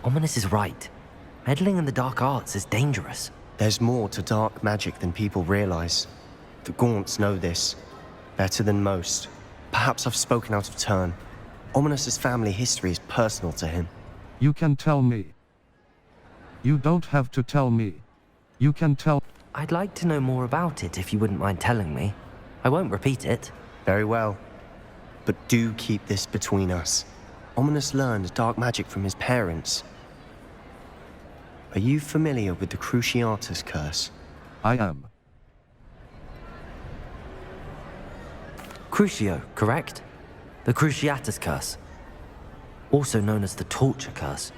Ominous is right. Meddling in the dark arts is dangerous. There's more to dark magic than people realize. The Gaunts know this. Better than most. Perhaps I've spoken out of turn. Ominous's family history is personal to him. You can tell me. You don't have to tell me. You can tell. I'd like to know more about it if you wouldn't mind telling me. I won't repeat it. Very well. But do keep this between us. Ominous learned dark magic from his parents. Are you familiar with the Cruciatus curse? I am. Crucio, correct? The Cruciatus curse. Also known as the torture curse.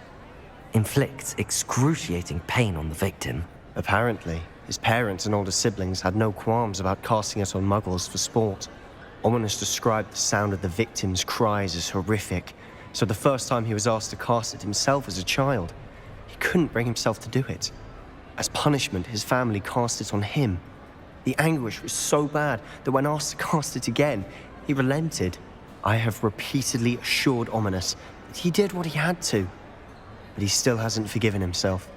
Inflicts excruciating pain on the victim. Apparently, his parents and older siblings had no qualms about casting it on muggles for sport. Ominous described the sound of the victim's cries as horrific, so the first time he was asked to cast it himself as a child, he couldn't bring himself to do it. As punishment, his family cast it on him. The anguish was so bad that when asked to cast it again, he relented. I have repeatedly assured Ominous that he did what he had to, but he still hasn't forgiven himself.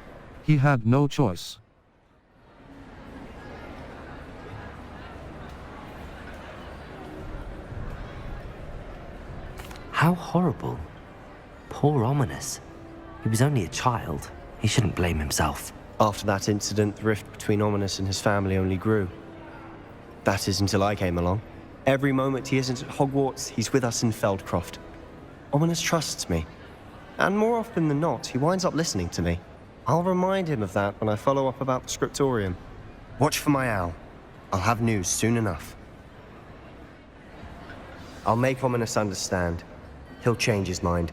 He had no choice. How horrible. Poor Ominous. He was only a child. He shouldn't blame himself. After that incident, the rift between Ominous and his family only grew. That is until I came along. Every moment he isn't at Hogwarts, he's with us in Feldcroft. Ominous trusts me. And more often than not, he winds up listening to me. I'll remind him of that when I follow up about the scriptorium. Watch for my owl. I'll have news soon enough. I'll make Ominous understand. He'll change his mind.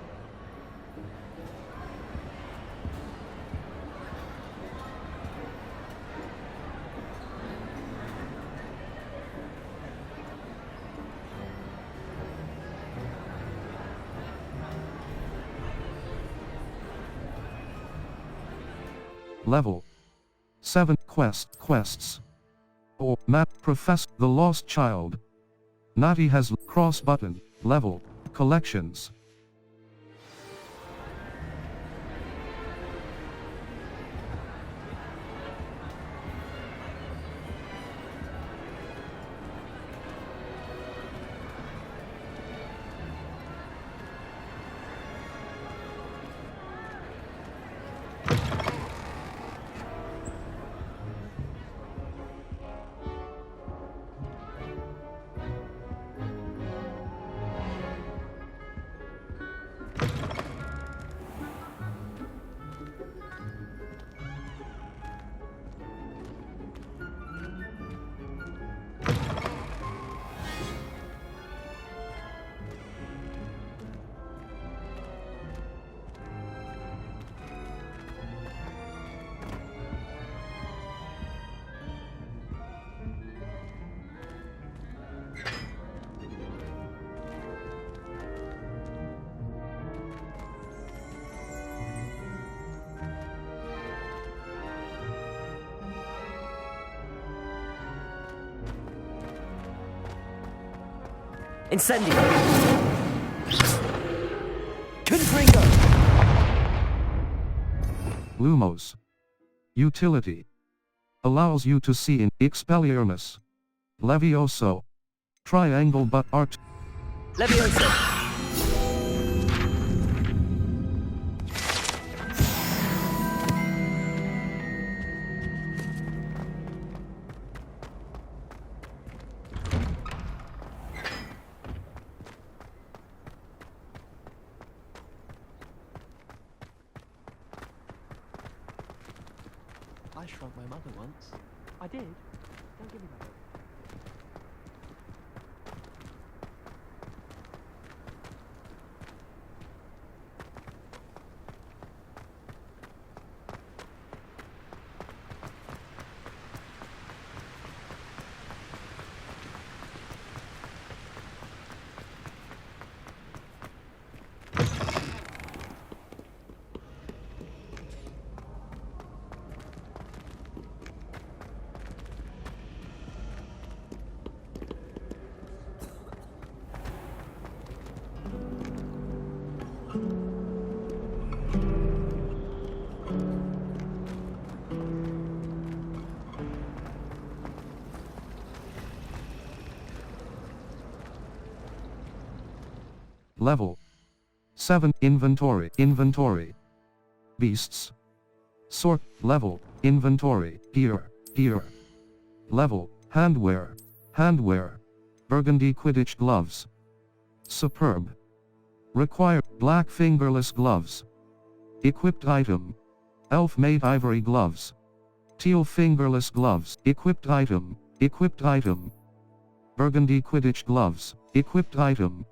Level 7 quests. Or map Professor the Lost Child. Natty has cross button level collections. Incendio! Confringo! Lumos. Utility. Allows you to see in Expelliarmus. Levioso. Triangle but art. Levioso! I shrugged my mother once. I did? Don't give me that. level. 7. Inventory, inventory. Beasts. Sort, level, inventory, gear, gear. Level, handwear, handwear. Burgundy Quidditch gloves. Superb. Require, black fingerless gloves. Equipped item. Elf-made ivory gloves. Teal fingerless gloves. Equipped item, equipped item. Burgundy Quidditch gloves. Equipped item.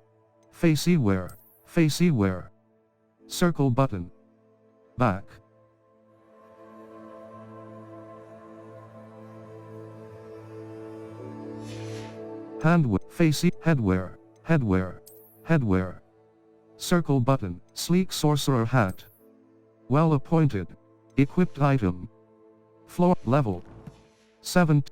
Facey wear, facey wear. Circle button. Back. Handwear, facey, headwear, headwear, headwear. Circle button, sleek sorcerer hat. Well appointed. Equipped item. Floor, level. 7.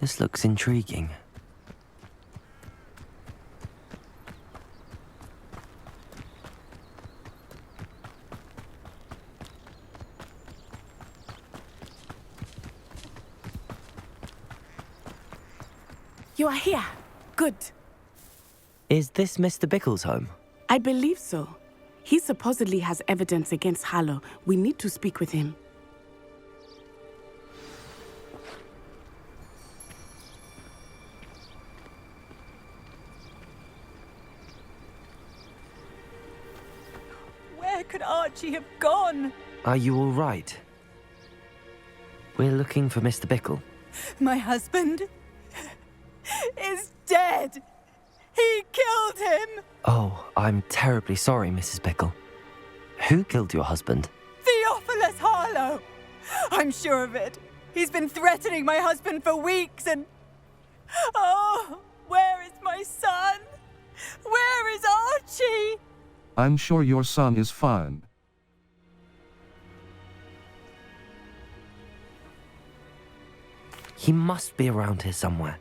This looks intriguing. You are here. Good. Is this Mr. Bickle's home? I believe so. He supposedly has evidence against Harlow. We need to speak with him. Where could Archie have gone? Are you all right? We're looking for Mr. Bickle. My husband is dead. He killed him. Oh, I'm terribly sorry, Mrs. Bickle. Who killed your husband? Theophilus Harlow. I'm sure of it. He's been threatening my husband for weeks and... Oh, where is my son? Where is Archie? I'm sure your son is fine. He must be around here somewhere.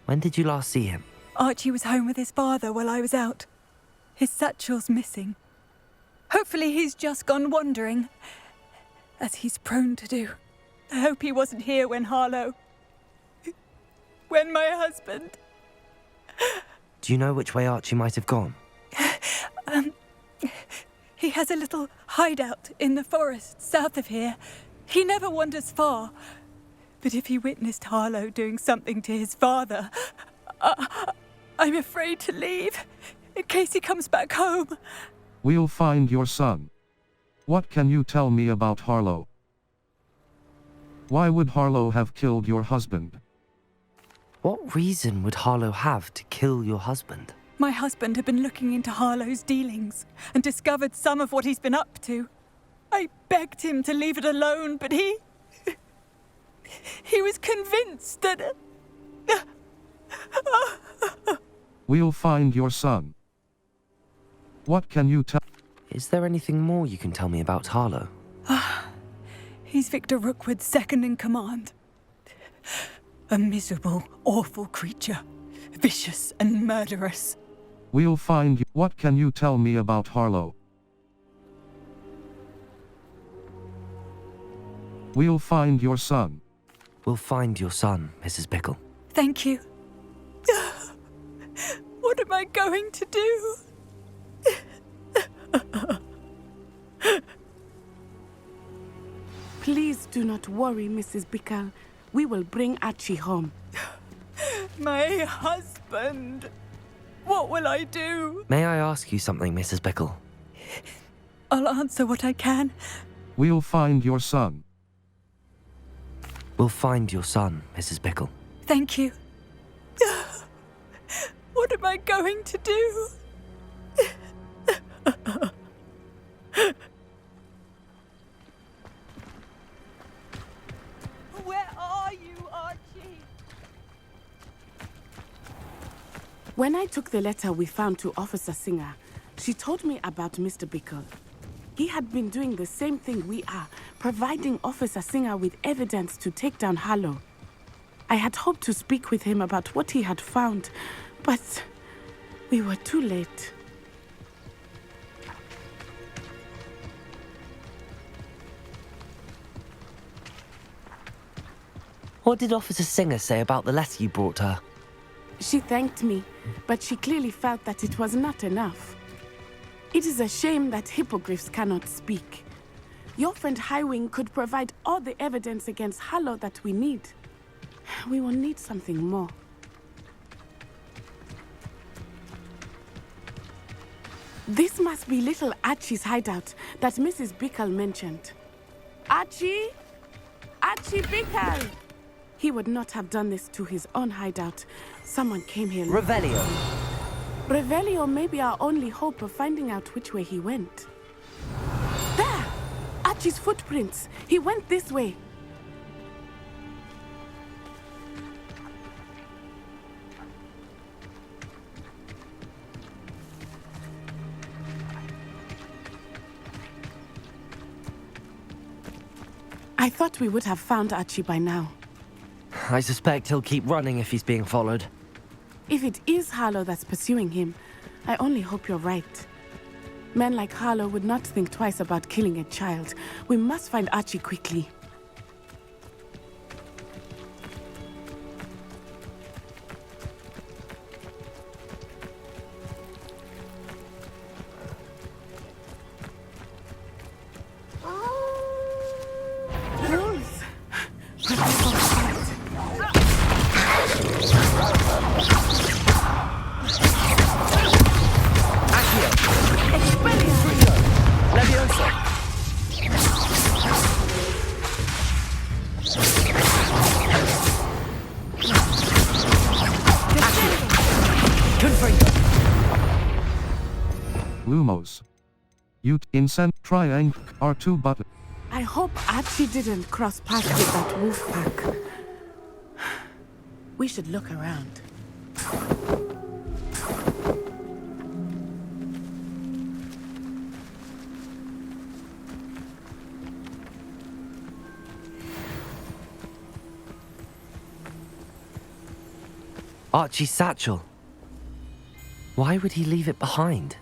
When did you last see him? Archie was home with his father while I was out. His satchel's missing. Hopefully he's just gone wandering, as he's prone to do. I hope he wasn't here when when my husband... Do you know which way Archie might have gone? He has a little hideout in the forest south of here. He never wanders far. But if he witnessed Harlow doing something to his father, I'm afraid to leave, in case he comes back home. We'll find your son. What can you tell me about Harlow? Why would Harlow have killed your husband? What reason would Harlow have to kill your husband? My husband had been looking into Harlow's dealings and discovered some of what he's been up to. I begged him to leave it alone, but he was convinced that... We'll find your son. What can you tell? Is there anything more you can tell me about Harlow? He's Victor Rookwood's second in command. A miserable, awful creature. Vicious and murderous. We'll find you. What can you tell me about Harlow? We'll find your son. We'll find your son, Mrs. Pickle. Thank you. What am I going to do? Please do not worry, Mrs. Pickle. We will bring Archie home. My husband. What will I do? May I ask you something, Mrs. Pickle? I'll answer what I can. We'll find your son. We'll find your son, Mrs. Pickle. Thank you. What am I going to do? Where are you, Archie? When I took the letter we found to Officer Singer, she told me about Mr. Pickle. He had been doing the same thing we are, providing Officer Singer with evidence to take down Harlow. I had hoped to speak with him about what he had found, but we were too late. What did Officer Singer say about the letter you brought her? She thanked me, but she clearly felt that it was not enough. It is a shame that hippogriffs cannot speak. Your friend Highwing could provide all the evidence against Harlow that we need. We will need something more. This must be little Archie's hideout that Mrs. Pickle mentioned. Archie? Archie Pickle! He would not have done this to his own hideout. Someone came here. Revelio. Revelio may be our only hope of finding out which way he went. There! Archie's footprints. He went this way. I thought we would have found Archie by now. I suspect he'll keep running if he's being followed. If it is Harlow that's pursuing him, I only hope you're right. Men like Harlow would not think twice about killing a child. We must find Archie quickly. Rules! Lumos. You incent triangle R2 button. I hope Archie didn't cross paths with that wolf pack. We should look around. Archie's satchel. Why would he leave it behind?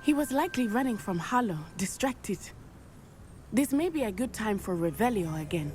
He was likely running from Harlow, distracted. This may be a good time for Revelio again.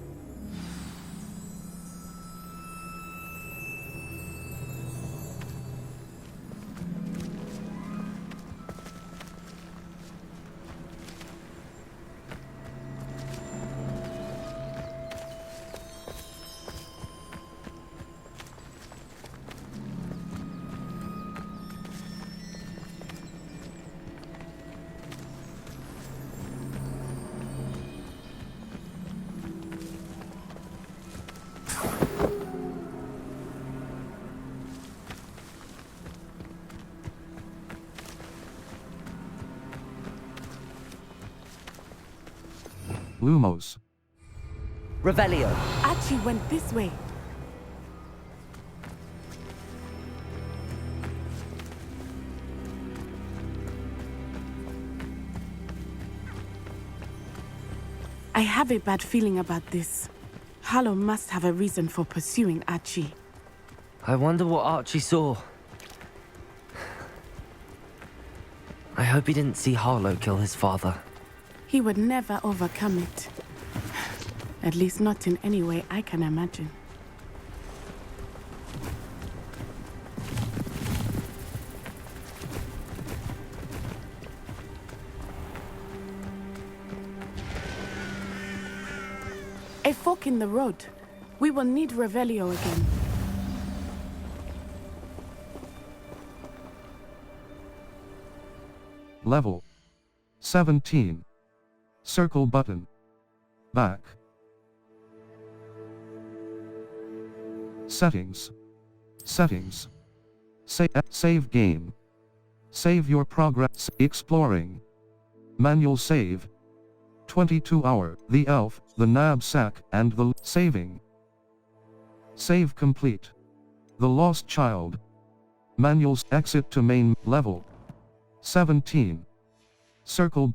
Lumos. Revelio. Archie went this way. I have a bad feeling about this. Harlow must have a reason for pursuing Archie. I wonder what Archie saw. I hope he didn't see Harlow kill his father. He would never overcome it. At least not in any way I can imagine. A fork in the road. We will need Revelio again. Level 17. Circle button. Back. Settings. Settings. Save game. Save your progress. Exploring. Manual save. 22-hour. The elf, the knapsack, and the saving. Save complete. The lost child. Manuals exit to main level 17. Circle